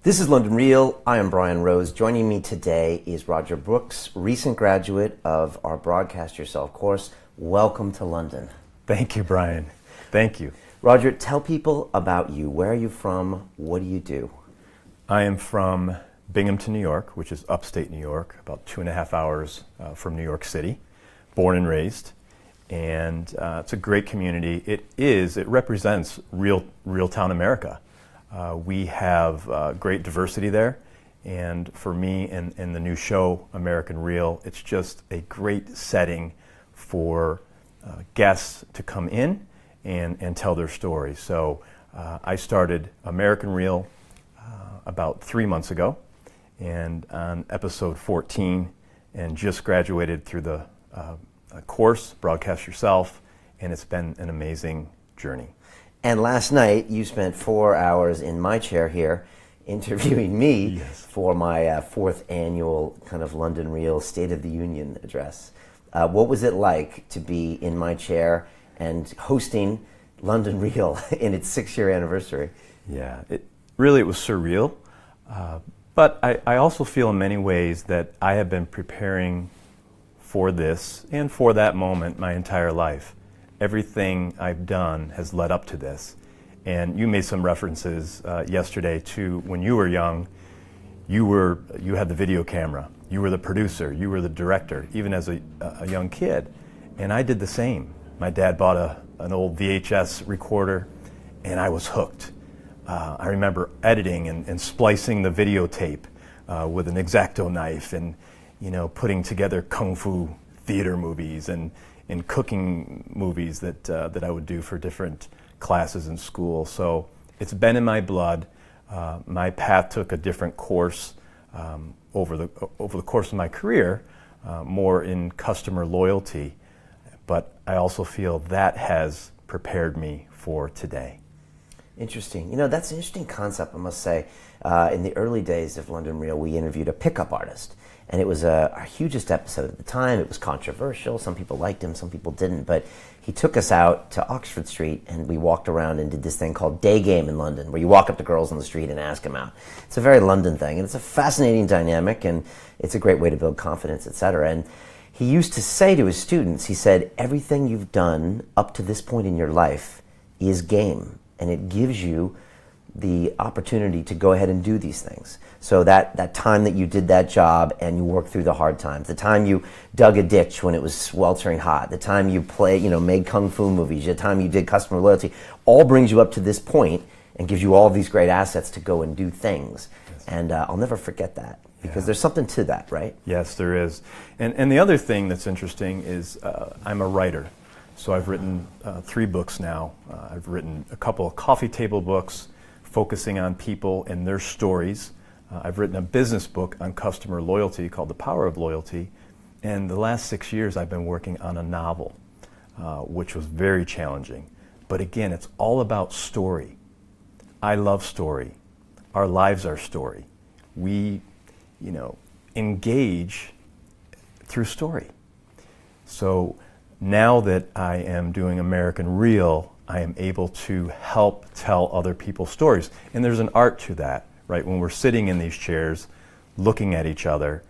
This is London Real. I am Brian Rose. Joining me today is Roger Brooks, recent graduate of our Broadcast Yourself course. Welcome to London. Thank you, Brian. Thank you. Roger, tell people about you. Where are you from? What do you do? I am from Binghamton, New York, which is upstate New York, about 2.5 hours from New York City, born and raised. And it's a great community. It represents real town America. We have great diversity there, and for me and the new show, American Real, it's just a great setting for guests to come in and tell their stories. So I started American Real about 3 months ago, and on episode 14, and just graduated through the course, Broadcast Yourself, and it's been an amazing journey. And last night, you spent 4 hours in my chair here interviewing me for my fourth annual kind of London Real State of the Union address. What was it like to be in my chair and hosting London Real in its 6-year anniversary? Yeah, it was surreal. But I also feel in many ways that I have been preparing for this and for that moment my entire life. Everything I've done has led up to this. And you made some references yesterday to when you were young, you had the video camera, you were the producer, you were the director, even as a young kid. And I did the same. My dad bought an old VHS recorder, and I was hooked. I remember editing and splicing the videotape with an X-Acto knife, and putting together kung fu theater movies and cooking movies that I would do for different classes in school. So it's been in my blood. My path took a different course over the course of my career, more in customer loyalty. But I also feel that has prepared me for today. Interesting. That's an interesting concept, I must say. In the early days of London Real, we interviewed a pickup artist. And it was our hugest episode at the time. It was controversial. Some people liked him, some people didn't. But he took us out to Oxford Street, and we walked around and did this thing called Day Game in London, where you walk up to girls on the street and ask them out. It's a very London thing, and it's a fascinating dynamic, and it's a great way to build confidence, etc. And he used to say to his students, he said, everything you've done up to this point in your life is game, and it gives you the opportunity to go ahead and do these things. So that time that you did that job and you worked through the hard times, the time you dug a ditch when it was sweltering hot, the time you made kung fu movies, the time you did customer loyalty, all brings you up to this point and gives you all these great assets to go and do things. Yes. And I'll never forget that, because there's something to that, right? Yes, there is. And the other thing that's interesting is I'm a writer. So I've written 3 books now. I've written a couple of coffee table books focusing on people and their stories. I've written a business book on customer loyalty called The Power of Loyalty. And the last 6 years I've been working on a novel, which was very challenging. But again, it's all about story. I love story. Our lives are story. We, engage through story. So now that I am doing American Real, I am able to help tell other people's stories. And there's an art to that, right? When we're sitting in these chairs, looking at each other,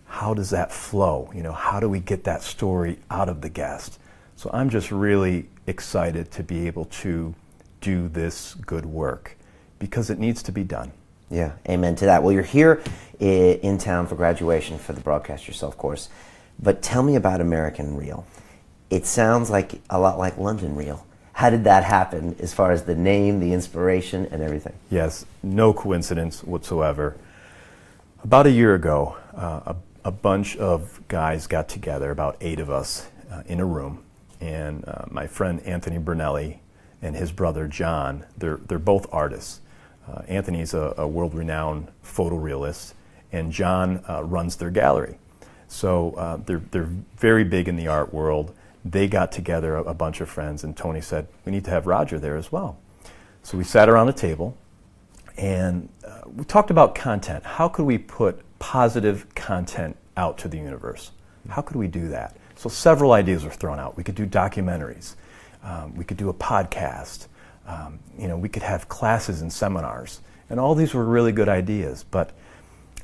how does that flow? How do we get that story out of the guest? So I'm just really excited to be able to do this good work, because it needs to be done. Yeah, amen to that. Well, you're here in town for graduation for the Broadcast Yourself course, but tell me about American Real. It sounds like a lot like London Real. How did that happen as far as the name, the inspiration, and everything? Yes, no coincidence whatsoever. About a year ago, a bunch of guys got together, about 8 of us, in a room. And my friend Anthony Brunelli and his brother John, they're both artists. Anthony's a world-renowned photorealist, and John runs their gallery. So they're very big in the art world. They got together, a bunch of friends, and Tony said, we need to have Roger there as well. So we sat around a table, and we talked about content. How could we put positive content out to the universe? How could we do that? So several ideas were thrown out. We could do documentaries. We could do a podcast. We could have classes and seminars. And all these were really good ideas, but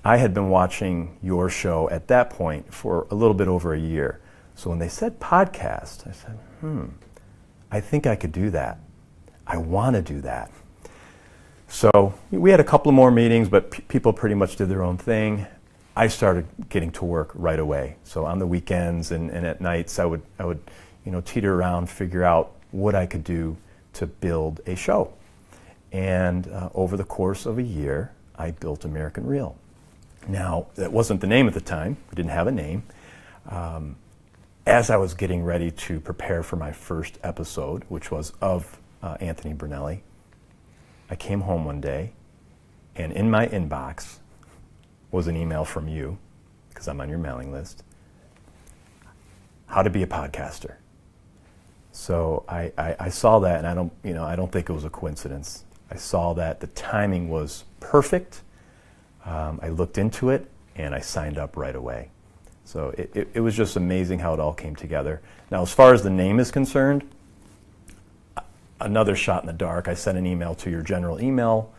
I had been watching your show at that point for a little bit over a year. So when they said podcast, I said, I think I could do that. I want to do that. So we had a couple of more meetings, but people pretty much did their own thing. I started getting to work right away. So on the weekends and at nights, I would teeter around, figure out what I could do to build a show. And over the course of a year, I built American Real. Now, that wasn't the name at the time. We didn't have a name. As I was getting ready to prepare for my first episode, which was of Anthony Brunelli, I came home one day, and in my inbox was an email from you, because I'm on your mailing list, how to be a podcaster. So I saw that, and I don't think it was a coincidence. I saw that the timing was perfect. I looked into it, and I signed up right away. So it was just amazing how it all came together. Now, as far as the name is concerned, another shot in the dark. I sent an email to your general email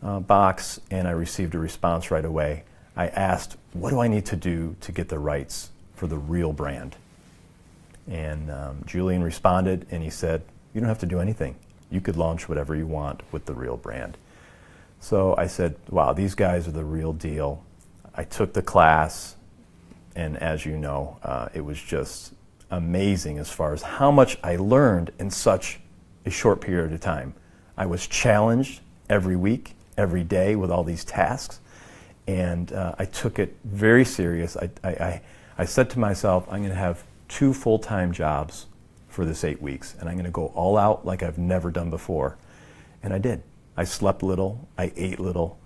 box, and I received a response right away. I asked, what do I need to do to get the rights for the Real brand? And Julian responded, and he said, you don't have to do anything. You could launch whatever you want with the Real brand. So I said, wow, these guys are the real deal. I took the class, and as you know, it was just amazing as far as how much I learned in such a short period of time. I was challenged every week, every day with all these tasks, and I took it very serious. I said to myself, I'm going to have 2 full-time jobs for this 8 weeks, and I'm going to go all out like I've never done before. And I did. I slept little, I ate little,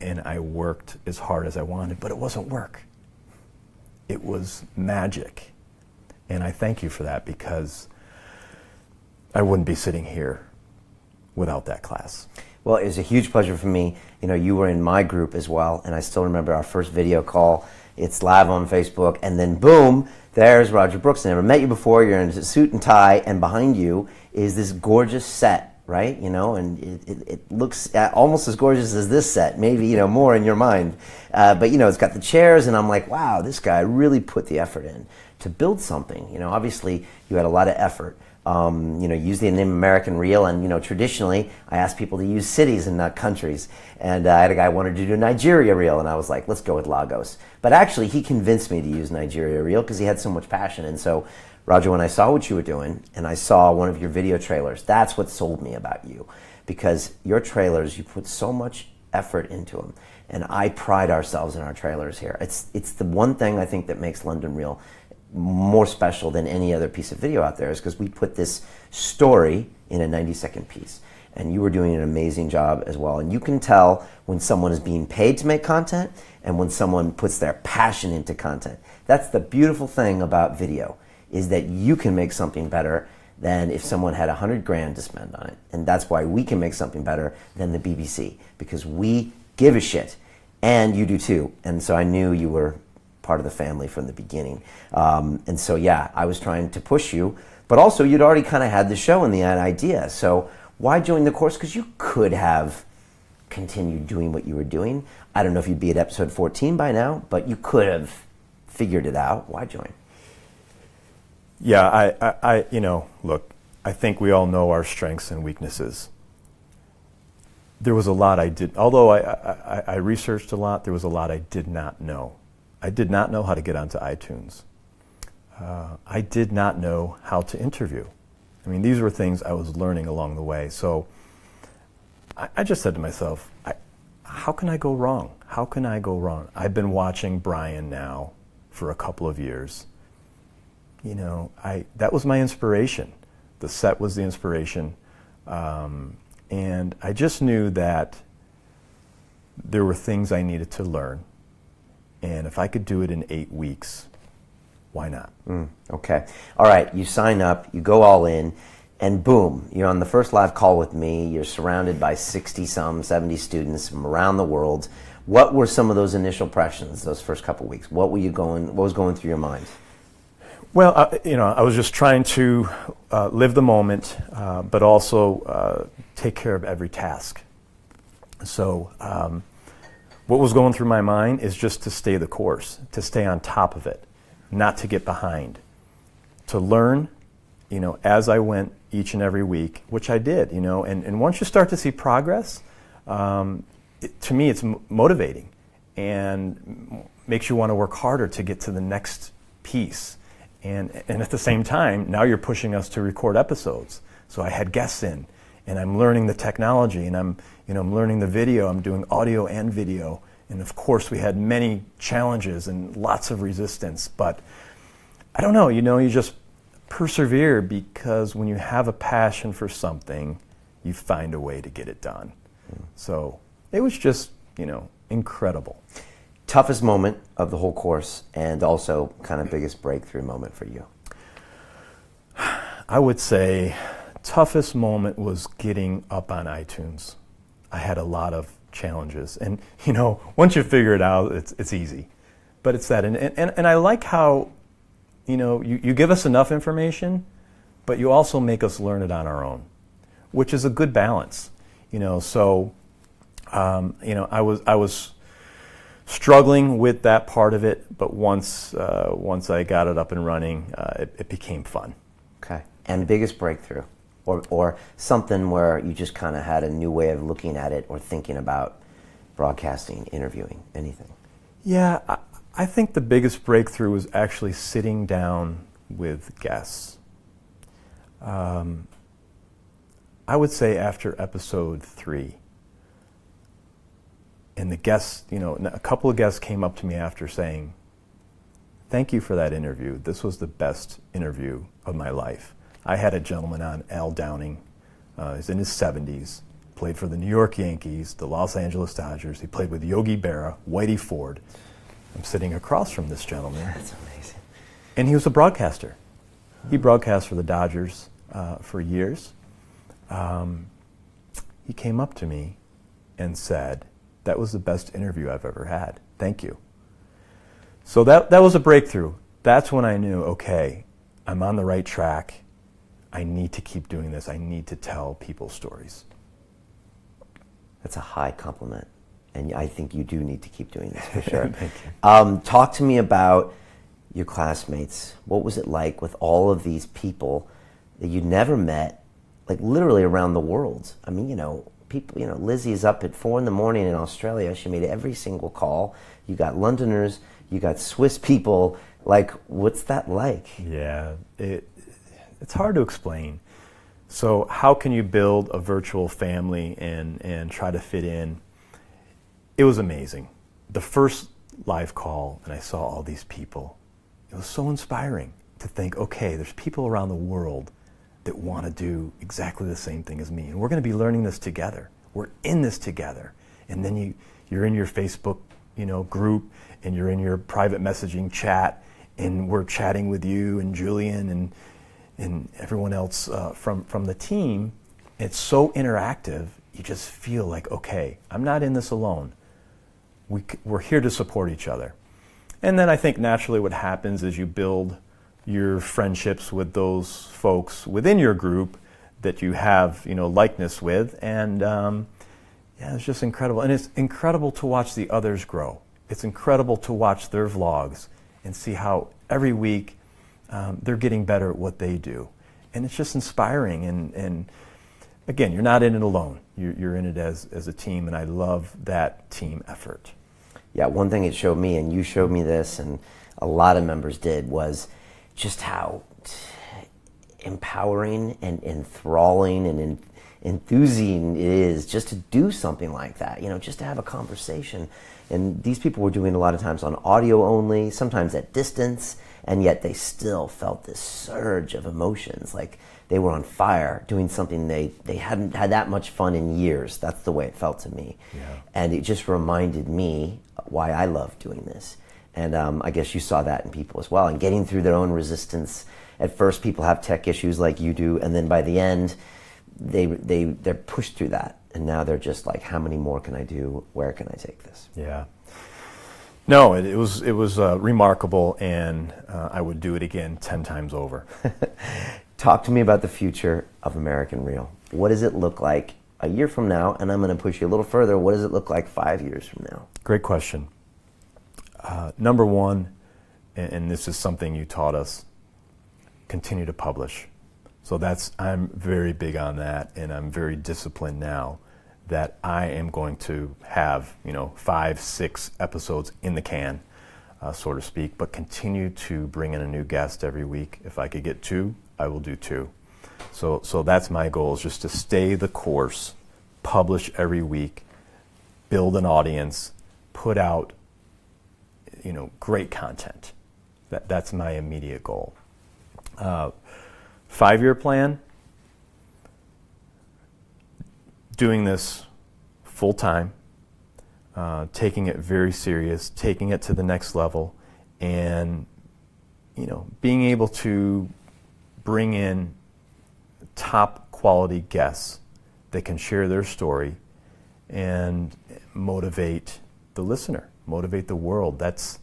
and I worked as hard as I wanted, but it wasn't work. It was magic. And I thank you for that, because I wouldn't be sitting here without that class. Well, it was a huge pleasure for me. You were in my group as well, and I still remember our first video call. It's live on Facebook, and then boom, there's Roger Brooks. I never met you before. You're in a suit and tie, and behind you is this gorgeous set, right? And it looks almost as gorgeous as this set, maybe more in your mind. But it's got the chairs, and I'm like, wow, this guy really put the effort in to build something. Obviously you had a lot of effort. Use the name American Real, and traditionally I ask people to use cities and not countries. And I had a guy who wanted to do Nigeria Real, and I was like, let's go with Lagos. But actually, he convinced me to use Nigeria Real because he had so much passion. And so, Roger, when I saw what you were doing, and I saw one of your video trailers, that's what sold me about you, because your trailers, you put so much effort into them, and I pride ourselves in our trailers here. It's the one thing I think that makes London Real more special than any other piece of video out there, is because we put this story in a 90-second piece. And you were doing an amazing job as well. And you can tell when someone is being paid to make content and when someone puts their passion into content. That's the beautiful thing about video, is that you can make something better than if someone had $100,000 to spend on it. And that's why we can make something better than the BBC, because we give a shit, and you do too. And so I knew you were part of the family from the beginning. And so, yeah, I was trying to push you, but also you'd already kind of had the show and the idea. So why join the course? Because you could have continued doing what you were doing. I don't know if you'd be at episode 14 by now, but you could have figured it out. Why join? Yeah, look, I think we all know our strengths and weaknesses. There was a lot I did, although I researched a lot, there was a lot I did not know. I did not know how to get onto iTunes. I did not know how to interview. I mean, these were things I was learning along the way. So I just said to myself, how can I go wrong? How can I go wrong? I've been watching Brian now for a couple of years. That was my inspiration. The set was the inspiration. And I just knew that there were things I needed to learn. And if I could do it in 8 weeks, why not? Okay. All right. You sign up, you go all in, and boom, you're on the first live call with me. You're surrounded by 70 students from around the world. What were some of those initial impressions, those first couple of weeks? What was going through your mind? Well, I was just trying to live the moment, but also take care of every task. So what was going through my mind is just to stay the course, to stay on top of it, not to get behind, to learn, as I went each and every week, which I did, and once you start to see progress, to me it's motivating and makes you want to work harder to get to the next piece. And at the same time, now you're pushing us to record episodes. So I had guests in, and I'm learning the technology, and I'm learning the video. I'm doing audio and video. And of course, we had many challenges and lots of resistance. But I don't know, you just persevere, because when you have a passion for something, you find a way to get it done. So it was just, incredible. Toughest moment of the whole course, and also kind of biggest breakthrough moment for you? I would say toughest moment was getting up on iTunes. I had a lot of challenges, and once you figure it out, it's easy. But it's that, and I like how you give us enough information, but you also make us learn it on our own, which is a good balance. So I was struggling with that part of it, but once I got it up and running, it became fun. Okay. And biggest breakthrough, or something where you just kind of had a new way of looking at it or thinking about broadcasting, interviewing, anything? Yeah, I think the biggest breakthrough was actually sitting down with guests. I would say after episode 3. And the guests, a couple of guests came up to me after saying, "Thank you for that interview. This was the best interview of my life." I had a gentleman on, Al Downing. He's in his 70s, played for the New York Yankees, the Los Angeles Dodgers. He played with Yogi Berra, Whitey Ford. I'm sitting across from this gentleman. That's amazing. And he was a broadcaster. He broadcast for the Dodgers for years. He came up to me and said, "That was the best interview I've ever had. Thank you." So that was a breakthrough. That's when I knew, okay, I'm on the right track. I need to keep doing this. I need to tell people stories. That's a high compliment. And I think you do need to keep doing this for sure. Thank you. Talk to me about your classmates. What was it like with all of these people that you never met, like literally around the world? I mean, people, Lizzie's up at 4 a.m. in Australia. She made every single call. You got Londoners, you got Swiss people. Like, what's that like? Yeah, it's hard to explain. So how can you build a virtual family and try to fit in? It was amazing. The first live call, and I saw all these people. It was so inspiring to think, okay, there's people around the world that want to do exactly the same thing as me. And we're going to be learning this together. We're in this together. And then you're in your Facebook, group, and you're in your private messaging chat, and we're chatting with you and Julian and everyone else from the team. It's so interactive. You just feel like, okay, I'm not in this alone. We're here to support each other. And then I think naturally what happens is you build your friendships with those folks within your group that you have, likeness with. And it's just incredible. And it's incredible to watch the others grow. It's incredible to watch their vlogs and see how every week they're getting better at what they do. And it's just inspiring. And again, you're not in it alone. You're in it as a team, and I love that team effort. Yeah, one thing it showed me, and you showed me this, and a lot of members did, was just how empowering and enthralling and enthusing it is just to do something like that, just to have a conversation. And these people were doing a lot of times on audio only, sometimes at distance, and yet they still felt this surge of emotions, like they were on fire doing something they hadn't had that much fun in years. That's the way it felt to me. Yeah. And it just reminded me why I love doing this. And I guess you saw that in people as well, and getting through their own resistance. At first, people have tech issues like you do, and then by the end, they're pushed through that. And now they're just like, how many more can I do? Where can I take this? Yeah. No, it was remarkable, and I would do it again 10 times over. Talk to me about the future of American Reel. What does it look like a year from now, and I'm going to push you a little further. What does it look like 5 years from now? Great question. Number one, and this is something you taught us, continue to publish. So I'm very big on that, and I'm very disciplined now that I am going to have 5, 6 episodes in the can, so to speak, but continue to bring in a new guest every week. If I could get 2, I will do 2. So that's my goal, is just to stay the course, publish every week, build an audience, put out great content. That's my immediate goal. 5-year plan, doing this full time, taking it very serious, taking it to the next level, and being able to bring in top quality guests that can share their story and motivate the listener, motivate the world. That's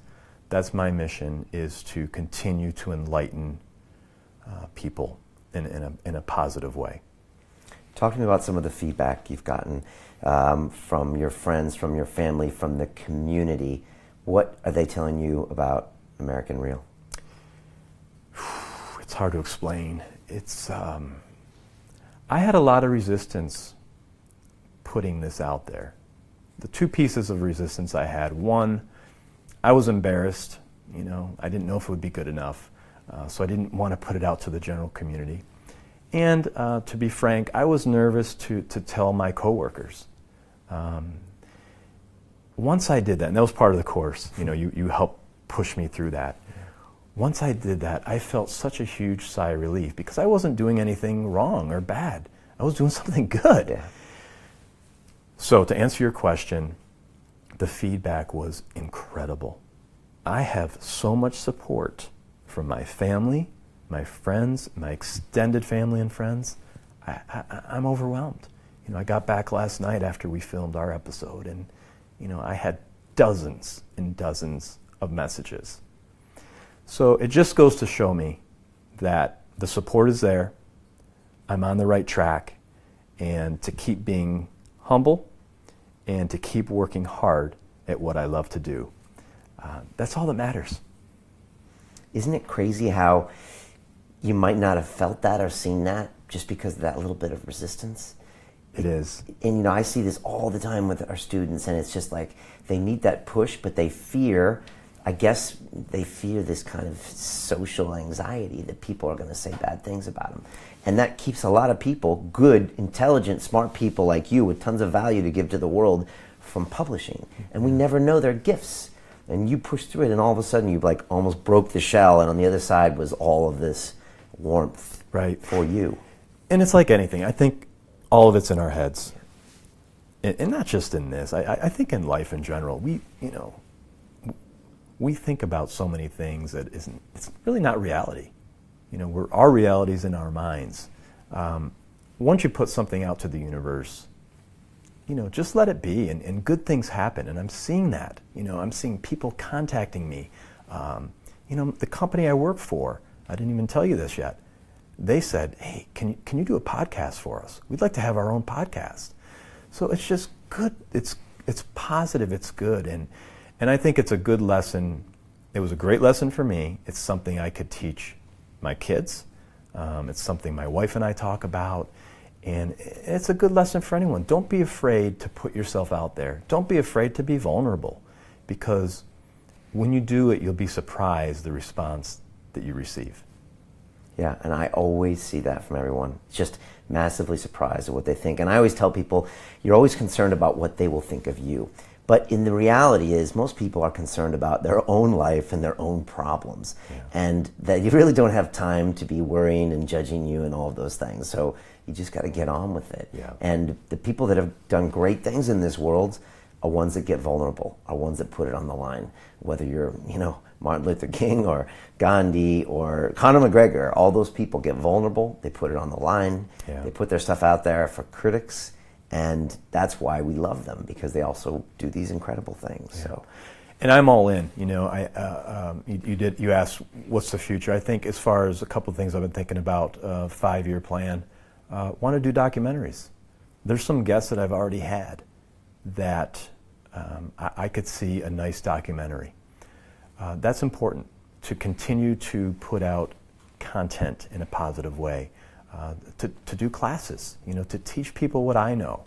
my mission, is to continue to enlighten people in a positive way. Talk to me about some of the feedback you've gotten from your friends, from your family, from the community. What are they telling you about American Real? It's hard to explain. I had a lot of resistance putting this out there. The 2 pieces of resistance I had: one, I was embarrassed. I didn't know if it would be good enough, so I didn't want to put it out to the general community. And to be frank, I was nervous to tell my coworkers. Once I did that, and that was part of the course, you helped push me through that. Once I did that, I felt such a huge sigh of relief, because I wasn't doing anything wrong or bad. I was doing something good. Yeah. So to answer your question, the feedback was incredible. I have so much support from my family, my friends, my extended family and friends. I'm overwhelmed. I got back last night after we filmed our episode, and I had dozens and dozens of messages. So it just goes to show me that the support is there, I'm on the right track, and to keep being humble and to keep working hard at what I love to do. That's all that matters. Isn't it crazy how you might not have felt that or seen that just because of that little bit of resistance? It is. And I see this all the time with our students, and it's just like they need that push, but they fear this kind of social anxiety that people are going to say bad things about them. And that keeps a lot of people, good, intelligent, smart people like you with tons of value to give to the world, from publishing. And we never know their gifts. And you pushed through it, and all of a sudden you almost broke the shell, and on the other side was all of this warmth for you. And it's like anything. I think all of it's in our heads. And not just in this. I think in life in general, we think about so many things that it's really not reality. Our reality is in our minds. Once you put something out to the universe, just let it be, and good things happen. And I'm seeing that. I'm seeing people contacting me. The company I work for, I didn't even tell you this yet. They said, "Hey, can you do a podcast for us? We'd like to have our own podcast." So it's just good. It's positive. It's good, and I think it's a good lesson. It was a great lesson for me. It's something I could teach my kids. It's something my wife and I talk about. And it's a good lesson for anyone. Don't be afraid to put yourself out there. Don't be afraid to be vulnerable, because when you do it, you'll be surprised the response that you receive. Yeah, and I always see that from everyone. Just massively surprised at what they think. And I always tell people, you're always concerned about what they will think of you. But in the reality is, most people are concerned about their own life and their own problems. Yeah. And that you really don't have time to be worrying and judging you and all of those things. So you just got to get on with it. Yeah. And the people that have done great things in this world are ones that get vulnerable, are ones that put it on the line. Whether you're, Martin Luther King or Gandhi or Conor McGregor, all those people get vulnerable. They put it on the line. Yeah. They put their stuff out there for critics. And that's why we love them, because they also do these incredible things. Yeah. So, and I'm all in. You asked what's the future. I think as far as a couple of things I've been thinking about, 5-year plan. Want to do documentaries. there's some guests that I've already had that I could see a nice documentary. That's important, to continue to put out content in a positive way, to do classes, to teach people what I know.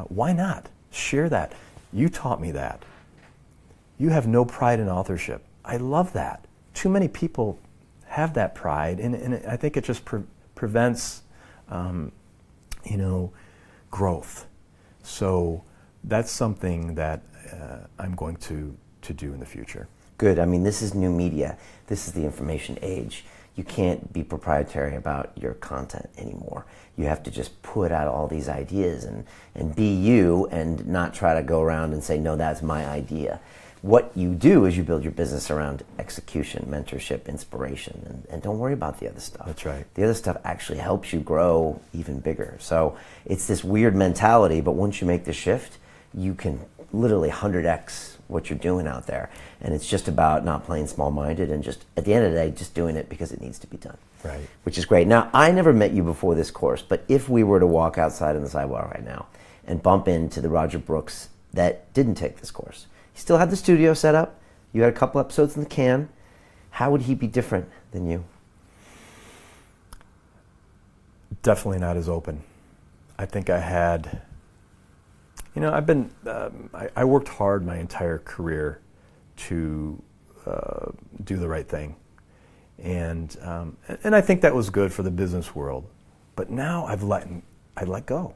Why not? Share that. You taught me that. You have no pride in authorship. I love that. Too many people have that pride, and I think it just prevents, growth. So that's something that I'm going to do in the future. Good. I mean, this is new media. This is the information age. You can't be proprietary about your content anymore. You have to just put out all these ideas and be you, and not try to go around and say, no, that's my idea. What you do is you build your business around execution, mentorship, inspiration, and don't worry about the other stuff. That's right. The other stuff actually helps you grow even bigger. So it's this weird mentality, but once you make the shift, you can literally 100x what you're doing out there. And it's just about not playing small-minded, and just, at the end of the day, just doing it because it needs to be done. Right. Which is great. Now, I never met you before this course, but if we were to walk outside on the sidewalk right now and bump into the Roger Brooks that didn't take this course, he still had the studio set up, you had a couple episodes in the can, how would he be different than you? Definitely not as open. I think I had, I've been, I worked hard my entire career to do the right thing. And I think that was good for the business world. But now I let go.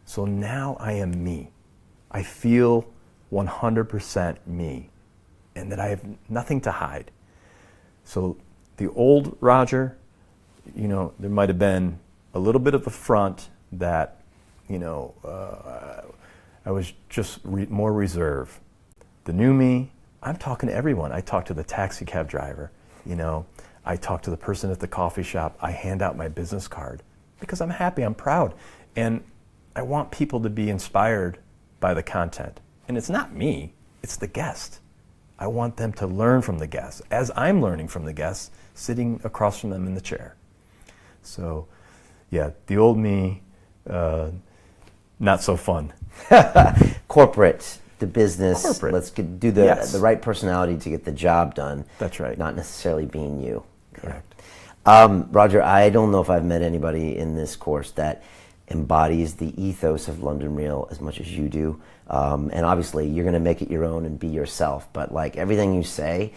So now I am me. I feel 100% me, and that I have nothing to hide. So the old Roger, there might have been a little bit of the front that, I was just more reserved. The new me, I'm talking to everyone. I talk to the taxi cab driver, I talk to the person at the coffee shop. I hand out my business card because I'm happy, I'm proud. And I want people to be inspired by the content. And it's not me, it's the guest. I want them to learn from the guests, as I'm learning from the guests, sitting across from them in the chair. So, yeah, the old me, not so fun. Corporate, the business. Corporate. Let's do the right personality to get the job done. That's right. Not necessarily being you. Correct. Roger, I don't know if I've met anybody in this course that embodies the ethos of London Real as much as you do. And obviously, you're going to make it your own and be yourself. But like everything you say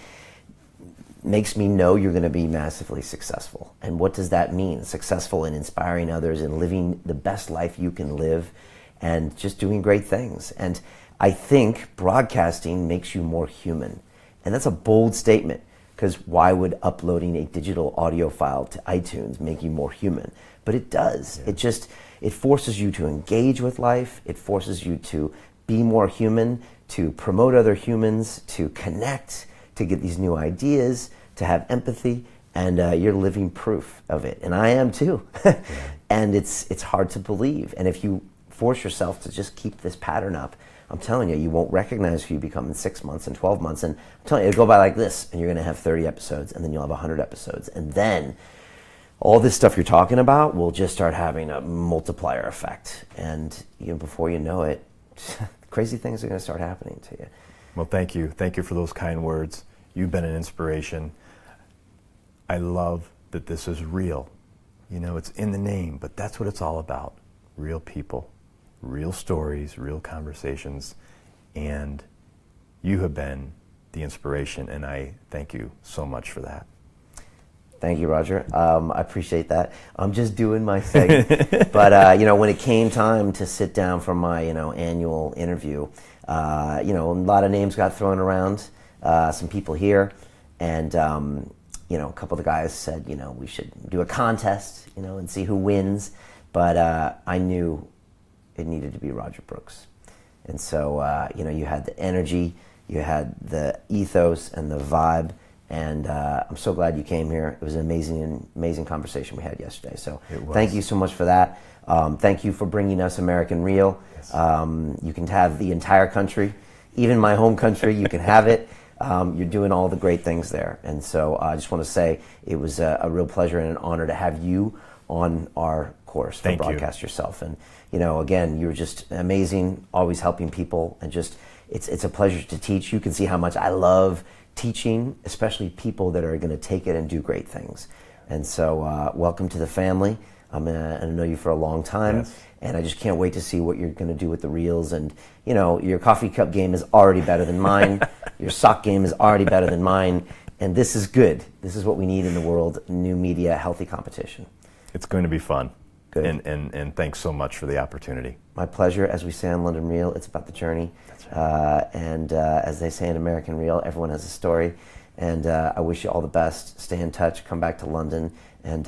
makes me know you're going to be massively successful. And what does that mean? Successful in inspiring others and living the best life you can live, and just doing great things. And I think broadcasting makes you more human. And that's a bold statement, because why would uploading a digital audio file to iTunes make you more human? But it does. Yeah. It forces you to engage with life. It forces you to be more human, to promote other humans, to connect, to get these new ideas, to have empathy. And you're living proof of it. And I am too. Yeah. And it's hard to believe. And if you force yourself to just keep this pattern up, I'm telling you, you won't recognize who you become in 6 months and 12 months. And I'm telling you, it'll go by like this, and you're going to have 30 episodes, and then you'll have 100 episodes. And then all this stuff you're talking about will just start having a multiplier effect. And before you know it, crazy things are going to start happening to you. Well, thank you. Thank you for those kind words. You've been an inspiration. I love that this is real. It's in the name, but that's what it's all about. Real people, real stories, real conversations, and you have been the inspiration, and I thank you so much for that. Thank you, Roger. I appreciate that. I'm just doing my thing. But, when it came time to sit down for my, annual interview, a lot of names got thrown around, some people here, and, a couple of the guys said, we should do a contest, and see who wins. But I knew it needed to be Roger Brooks. And so, you had the energy, you had the ethos and the vibe, and I'm so glad you came here. It was an amazing conversation we had yesterday. So thank you so much for that. Thank you for bringing us American Real. Yes. You can have the entire country, even my home country, you can have it. You're doing all the great things there. And so I just want to say it was a real pleasure and an honor to have you on our course for Thank you. Broadcast Yourself. And, again, you're just amazing, always helping people, and just, it's a pleasure to teach. You can see how much I love teaching, especially people that are going to take it and do great things. And so, welcome to the family. I know you for a long time, Yes. and I just can't wait to see what you're going to do with the reels. And, your coffee cup game is already better than mine. Your sock game is already better than mine. And this is good. This is what we need in the world, new media, healthy competition. It's going to be fun. Good. And thanks so much for the opportunity. My pleasure. As we say on London Reel, it's about the journey. That's right. And as they say in American Reel, everyone has a story. And I wish you all the best. Stay in touch. Come back to London. And,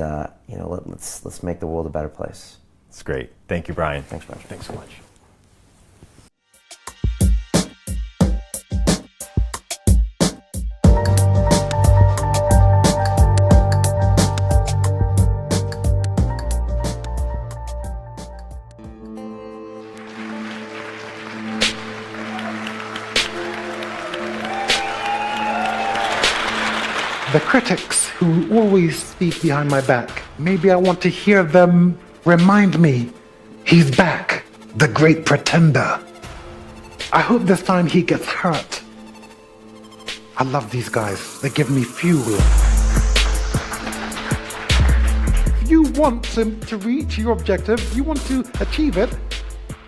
let's make the world a better place. It's great. Thank you, Brian. Thanks, Roger. Thanks so much. The critics who always speak behind my back, maybe I want to hear them remind me, he's back, the great pretender. I hope this time he gets hurt. I love these guys. They give me fuel. If you want to reach your objective, you want to achieve it,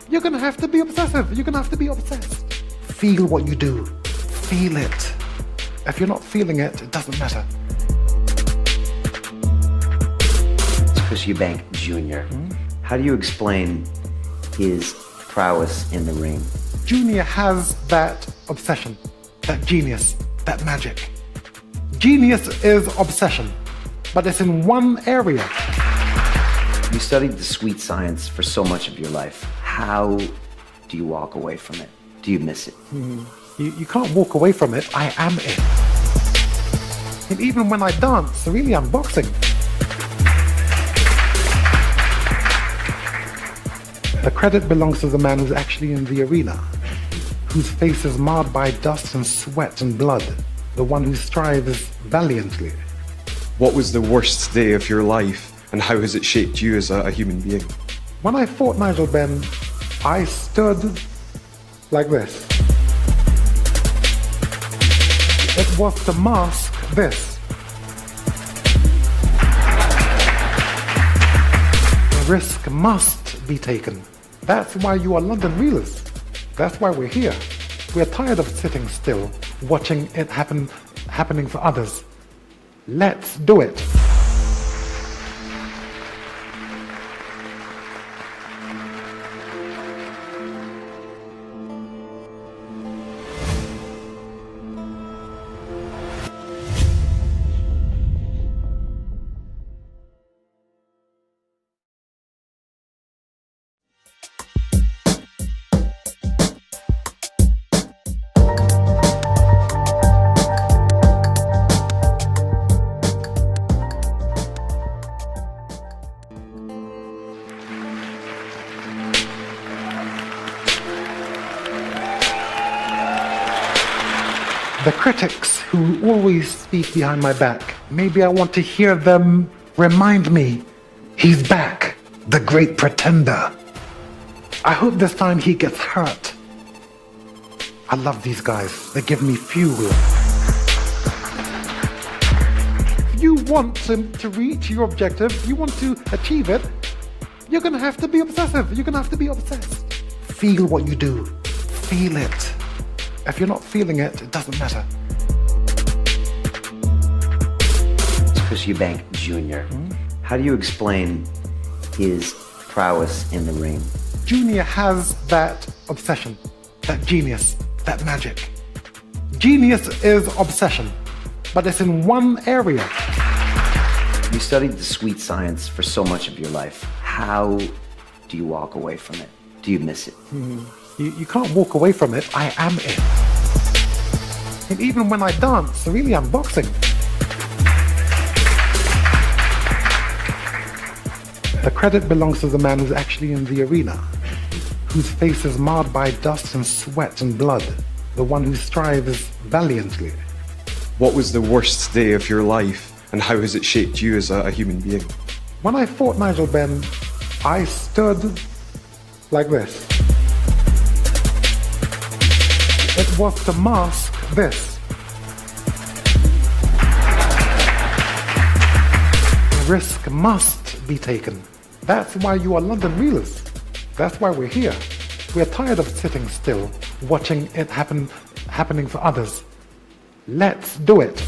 you're going to have to be obsessive. You're going to have to be obsessed. Feel what you do. Feel it. If you're not feeling it, it doesn't matter. It's Chris Eubank Jr. How do you explain his prowess in the ring? Junior has that obsession, that genius, that magic. Genius is obsession, but it's in one area. You studied the sweet science for so much of your life. How do you walk away from it? Do you miss it? You can't walk away from it. I am it. And even when I dance, really I'm boxing. The credit belongs to the man who's actually in the arena, whose face is marred by dust and sweat and blood, the one who strives valiantly. What was the worst day of your life, and how has it shaped you as a human being? When I fought Nigel Benn, I stood like this. It was to mask this. The risk must be taken. That's why you are London Reelers. That's why we're here. We're tired of sitting still, watching it happening for others. Let's do it. The critics who always speak behind my back, maybe I want to hear them remind me, he's back, the great pretender. I hope this time he gets hurt. I love these guys. They give me fuel. If you want to reach your objective, you want to achieve it, you're going to have to be obsessive. You're going to have to be obsessed. Feel what you do. Feel it. If you're not feeling it, it doesn't matter. It's Chris Eubank Jr. How do you explain his prowess in the ring? Junior has that obsession, that genius, that magic. Genius is obsession, but it's in one area. You studied the sweet science for so much of your life. How do you walk away from it? Do you miss it? You can't walk away from it. I am it. And even when I dance, really I'm boxing. The credit belongs to the man who's actually in the arena, whose face is marred by dust and sweat and blood, the one who strives valiantly. What was the worst day of your life, and how has it shaped you as a human being? When I fought Nigel Benn, I stood like this. It was to mask this. Risk must be taken. That's why you are London Reelers. That's why we're here. We're tired of sitting still, watching it happening for others. Let's do it.